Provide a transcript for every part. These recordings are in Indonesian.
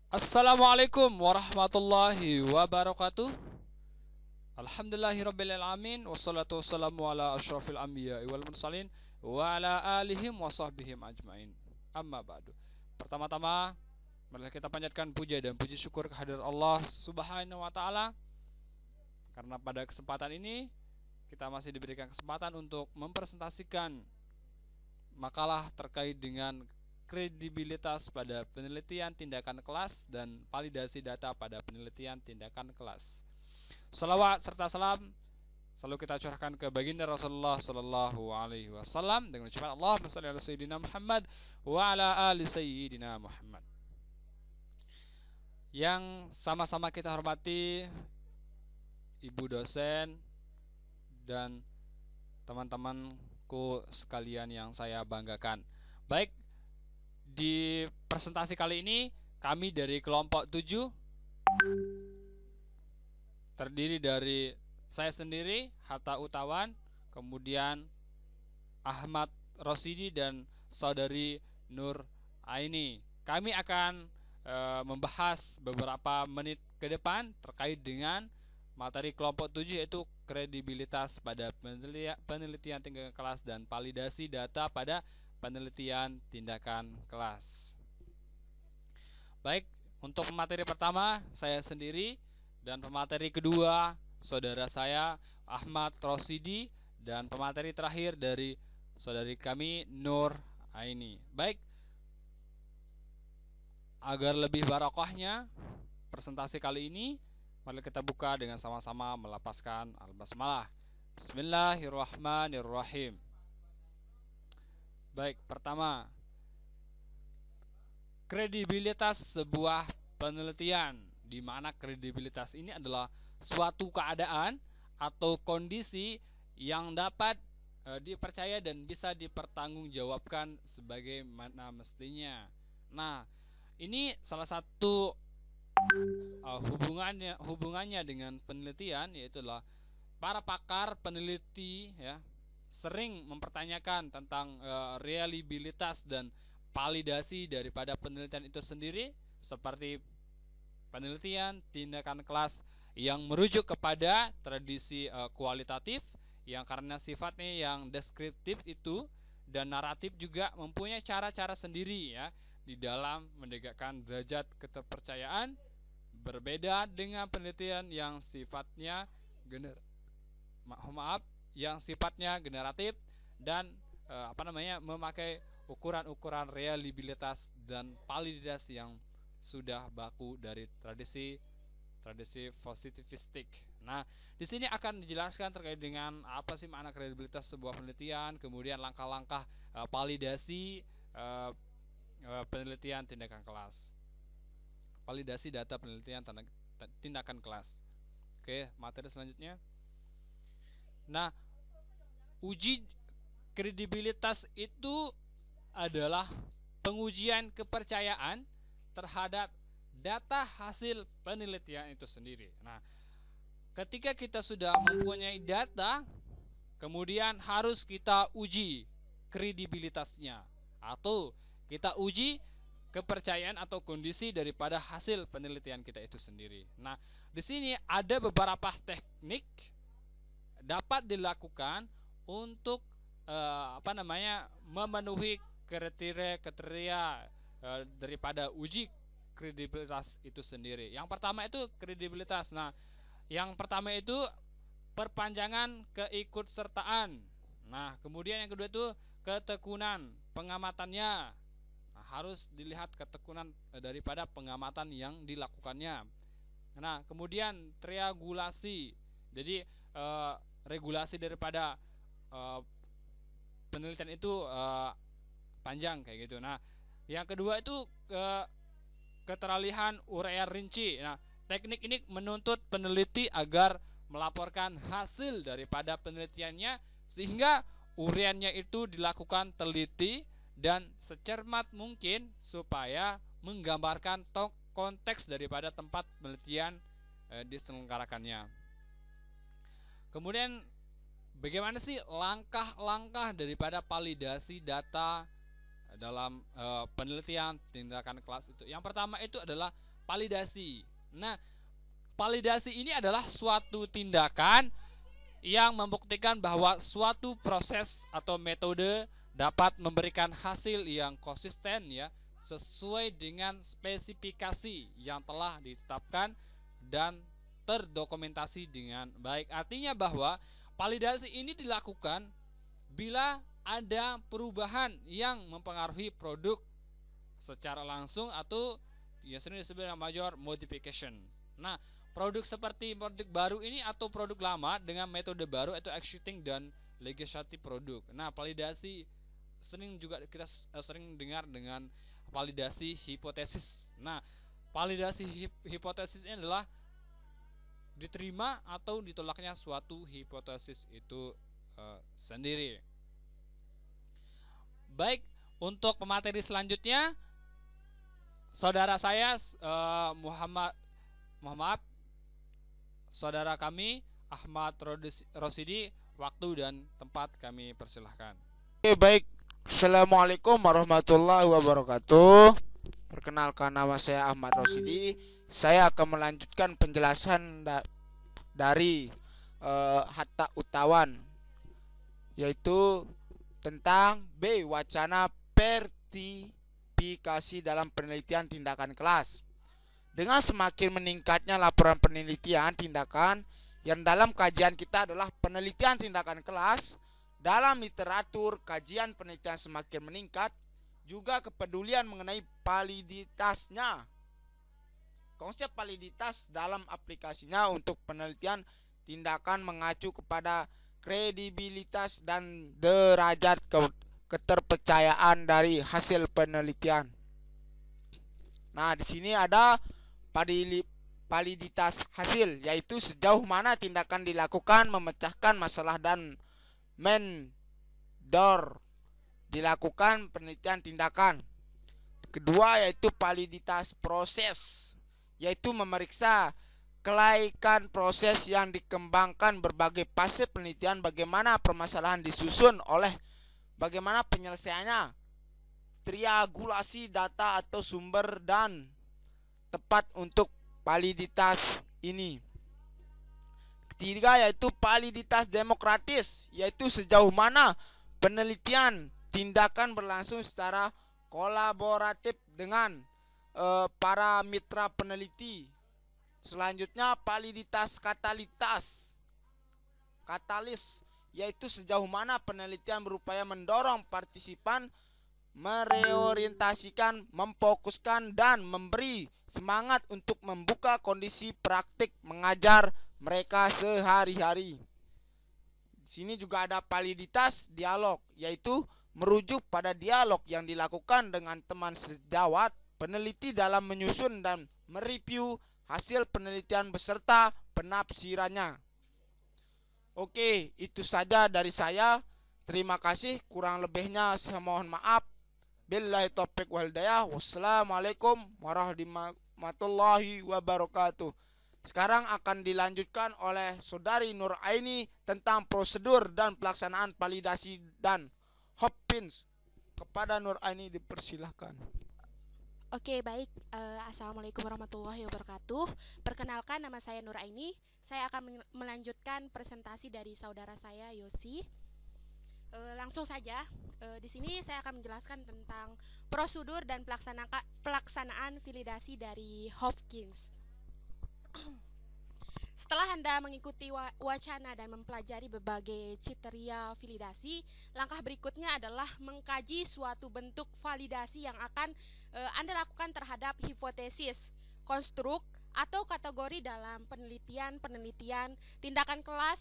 Assalamualaikum warahmatullahi wabarakatuh. Alhamdulillahirrabbilalamin. Wassalatu wassalamu ala ashrafil anbiya wal mursalin wa ala alihim wa sahbihim ajmain. Amma ba'du. Pertama-tama, marilah kita panjatkan puja dan puji syukur kehadirat Allah Subhanahu wa taala karena pada kesempatan ini kita masih diberikan kesempatan untuk mempresentasikan makalah terkait dengan kredibilitas pada penelitian tindakan kelas dan validasi data pada penelitian tindakan kelas. Salawat serta salam selalu kita curahkan ke baginda Rasulullah Sallallahu Alaihi Wasallam dengan ucapan Allahumma shalli ala Sayyidina Muhammad wa ala ali Sayyidina Muhammad. Yang sama-sama kita hormati ibu dosen dan teman-temanku sekalian yang saya banggakan. Baik, di presentasi kali ini kami dari kelompok 7 terdiri dari saya sendiri, Hatta Utawan, kemudian Ahmad Rosidi dan saudari Nur Aini. Kami akan membahas beberapa menit ke depan terkait dengan materi kelompok 7 yaitu kredibilitas pada penelitian tindakan kelas dan validasi data pada penelitian tindakan kelas. Baik, untuk pemateri pertama saya sendiri dan pemateri kedua saudara saya Ahmad Rosidi dan pemateri terakhir dari saudari kami Nur Aini. Baik, agar lebih barokahnya presentasi kali ini, mari kita buka dengan sama-sama melapaskan al-basmalah. Bismillahirrahmanirrahim. Baik, pertama, kredibilitas sebuah penelitian, di mana kredibilitas ini adalah suatu keadaan atau kondisi yang dapat dipercaya dan bisa dipertanggungjawabkan sebagaimana mestinya. Nah, ini salah satu hubungannya dengan penelitian, yaitu para pakar peneliti ya sering mempertanyakan tentang reliabilitas dan validasi daripada penelitian itu sendiri, seperti penelitian tindakan kelas yang merujuk kepada tradisi kualitatif yang karena sifatnya yang deskriptif itu, dan naratif juga mempunyai cara-cara sendiri ya di dalam menegakkan derajat keterpercayaan, berbeda dengan penelitian yang sifatnya yang sifatnya generatif dan memakai ukuran-ukuran reliabilitas dan validitas yang sudah baku dari tradisi positivistik. Nah, di sini akan dijelaskan terkait dengan apa sih makna kredibilitas sebuah penelitian, kemudian langkah-langkah validasi penelitian tindakan kelas. Validasi data penelitian tindakan kelas. Oke, materi selanjutnya. Nah, uji kredibilitas itu adalah pengujian kepercayaan terhadap data hasil penelitian itu sendiri. Nah, ketika kita sudah mempunyai data, kemudian harus kita uji kredibilitasnya atau kita uji kepercayaan atau kondisi daripada hasil penelitian kita itu sendiri. Nah, di sini ada beberapa teknik dapat dilakukan untuk memenuhi kriteria daripada uji kredibilitas itu sendiri. Yang pertama itu kredibilitas. Nah, yang pertama itu perpanjangan keikutsertaan. Nah, kemudian yang kedua itu ketekunan pengamatannya. Nah, harus dilihat ketekunan daripada pengamatan yang dilakukannya. Nah, kemudian triangulasi. Jadi regulasi daripada penelitian itu panjang kayak gitu. Nah, yang kedua itu keteralihan uraian rinci. Nah, teknik ini menuntut peneliti agar melaporkan hasil daripada penelitiannya sehingga uraiannya itu dilakukan teliti dan secermat mungkin supaya menggambarkan konteks daripada tempat penelitian diselenggarakannya. Kemudian bagaimana sih langkah-langkah daripada validasi data dalam penelitian tindakan kelas itu? Yang pertama itu adalah validasi. Nah, validasi ini adalah suatu tindakan yang membuktikan bahwa suatu proses atau metode dapat memberikan hasil yang konsisten ya, sesuai dengan spesifikasi yang telah ditetapkan dan terdokumentasi dengan baik. Artinya bahwa validasi ini dilakukan bila ada perubahan yang mempengaruhi produk secara langsung atau yang sering disebut dengan major modification. Nah, produk seperti produk baru ini atau produk lama dengan metode baru itu existing dan legacy produk. Nah, validasi sering juga kita sering dengar dengan validasi hipotesis. Nah, validasi hipotesis ini adalah diterima atau ditolaknya suatu hipotesis itu sendiri. Baik, untuk pemateri selanjutnya saudara saya saudara kami Ahmad Rosidi, waktu dan tempat kami persilahkan. Oke, baik. Assalamualaikum warahmatullahi wabarakatuh. Perkenalkan, nama saya Ahmad Rosidi. Saya akan melanjutkan penjelasan dari Hatta Utawan, yaitu tentang B. Wacana sertifikasi dalam penelitian tindakan kelas. Dengan semakin meningkatnya laporan penelitian tindakan yang dalam kajian kita adalah penelitian tindakan kelas, dalam literatur kajian penelitian semakin meningkat, juga kepedulian mengenai validitasnya. Konsep validitas dalam aplikasinya untuk penelitian tindakan mengacu kepada kredibilitas dan derajat keterpercayaan dari hasil penelitian. Nah, di sini ada validitas hasil, yaitu sejauh mana tindakan dilakukan memecahkan masalah dan dilakukan penelitian tindakan. Kedua yaitu validitas proses, yaitu memeriksa kelaikan proses yang dikembangkan berbagai fase penelitian, bagaimana permasalahan disusun oleh bagaimana penyelesaiannya, triangulasi data atau sumber dan tepat untuk validitas ini. Ketiga yaitu validitas demokratis, yaitu sejauh mana penelitian tindakan berlangsung secara kolaboratif dengan para mitra peneliti. Selanjutnya validitas katalis, yaitu sejauh mana penelitian berupaya mendorong partisipan mereorientasikan, memfokuskan, dan memberi semangat untuk membuka kondisi praktik mengajar mereka sehari-hari. Di sini juga ada validitas dialog, yaitu merujuk pada dialog yang dilakukan dengan teman sejawat peneliti dalam menyusun dan mereview hasil penelitian beserta penafsirannya. Oke, itu saja dari saya. Terima kasih, kurang lebihnya saya mohon maaf. Billahi taufiq wal hidayah. Wassalamualaikum warahmatullahi wabarakatuh. Sekarang akan dilanjutkan oleh Saudari Nur Aini tentang prosedur dan pelaksanaan validasi dan Hopkins. Kepada Nur Aini dipersilahkan. Oke, baik. Assalamualaikum warahmatullahi wabarakatuh. Perkenalkan, nama saya Nur Aini. Saya akan melanjutkan presentasi dari saudara saya Yosi. Langsung saja. Di sini saya akan menjelaskan tentang prosedur dan pelaksanaan validasi dari Hopkins. Setelah Anda mengikuti wacana dan mempelajari berbagai kriteria validasi, langkah berikutnya adalah mengkaji suatu bentuk validasi yang akan Anda lakukan terhadap hipotesis, konstruk, atau kategori dalam penelitian tindakan kelas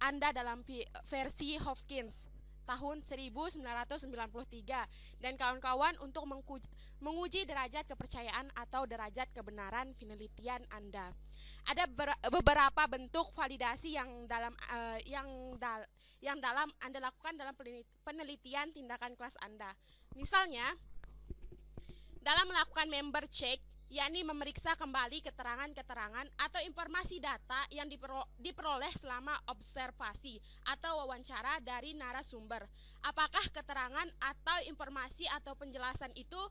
Anda dalam versi Hopkins tahun 1993 dan kawan-kawan untuk menguji derajat kepercayaan atau derajat kebenaran penelitian Anda. Ada beberapa bentuk validasi yang dalam Anda lakukan dalam penelitian tindakan kelas Anda. Misalnya, dalam melakukan member check, yakni memeriksa kembali keterangan-keterangan atau informasi data yang diperoleh selama observasi atau wawancara dari narasumber. Apakah keterangan atau informasi atau penjelasan itu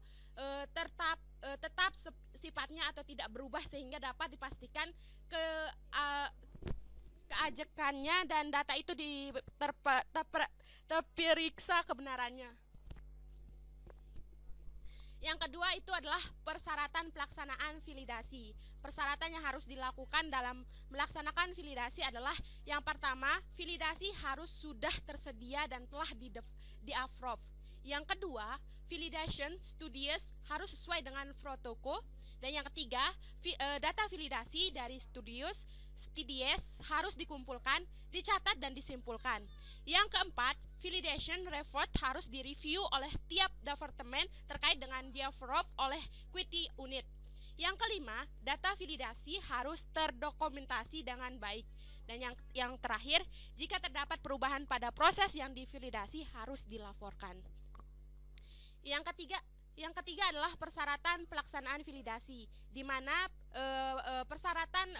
tetap sifatnya bentuknya atau tidak berubah sehingga dapat dipastikan keajekannya dan data itu terperiksa kebenarannya. Yang kedua itu adalah persyaratan pelaksanaan validasi. Persyaratan yang harus dilakukan dalam melaksanakan validasi adalah yang pertama, validasi harus sudah tersedia dan telah di-approve. Yang kedua, validation studies harus sesuai dengan protokol. Dan yang ketiga, data validasi dari studies harus dikumpulkan, dicatat dan disimpulkan. Yang keempat, validation report harus direview oleh tiap departemen terkait dengan di-approve oleh quality unit. Yang kelima, data validasi harus terdokumentasi dengan baik. Dan yang terakhir, jika terdapat perubahan pada proses yang divalidasi harus dilaporkan. Yang ketiga adalah persyaratan pelaksanaan validasi, di mana persyaratan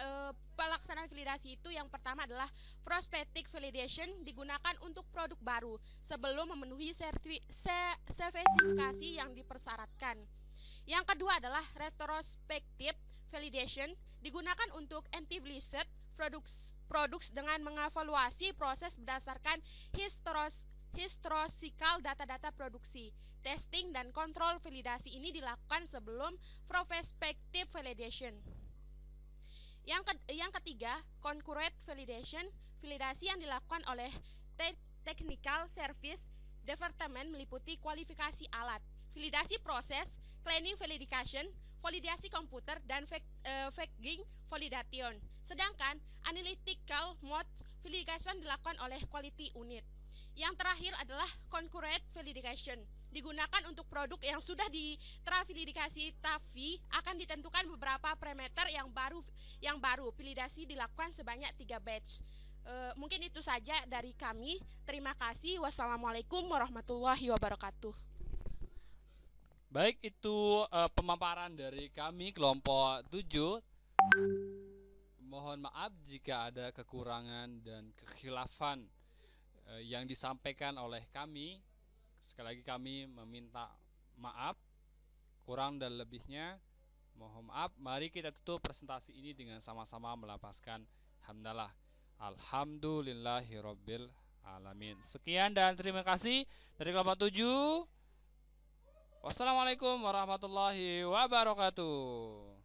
pelaksanaan validasi itu yang pertama adalah prospective validation digunakan untuk produk baru sebelum memenuhi spesifikasi yang dipersyaratkan. Yang kedua adalah retrospective validation digunakan untuk anti-blizzard produk dengan mengevaluasi proses berdasarkan historical data-data produksi. Testing dan kontrol validasi ini dilakukan sebelum prospective validation. Yang ketiga, concurrent validation, validasi yang dilakukan oleh technical service department meliputi kualifikasi alat, validasi proses, cleaning validation, validasi komputer, dan fagging validation. Sedangkan analytical mode validation dilakukan oleh quality unit. Yang terakhir adalah concurrent validation, digunakan untuk produk yang sudah ditravalidasi tapi akan ditentukan beberapa parameter yang baru. Validasi dilakukan sebanyak 3 batch. Mungkin itu saja dari kami. Terima kasih. Wassalamualaikum warahmatullahi wabarakatuh. Baik, itu pemaparan dari kami kelompok 7. Mohon maaf jika ada kekurangan dan kekhilafan yang disampaikan oleh kami. Sekali lagi kami meminta maaf kurang dan lebihnya. Mohon maaf. Mari kita tutup presentasi ini dengan sama-sama melafazkan hamdalah. Alhamdulillahirabbil alamin. Sekian dan terima kasih dari kelompok 7. Wassalamualaikum warahmatullahi wabarakatuh.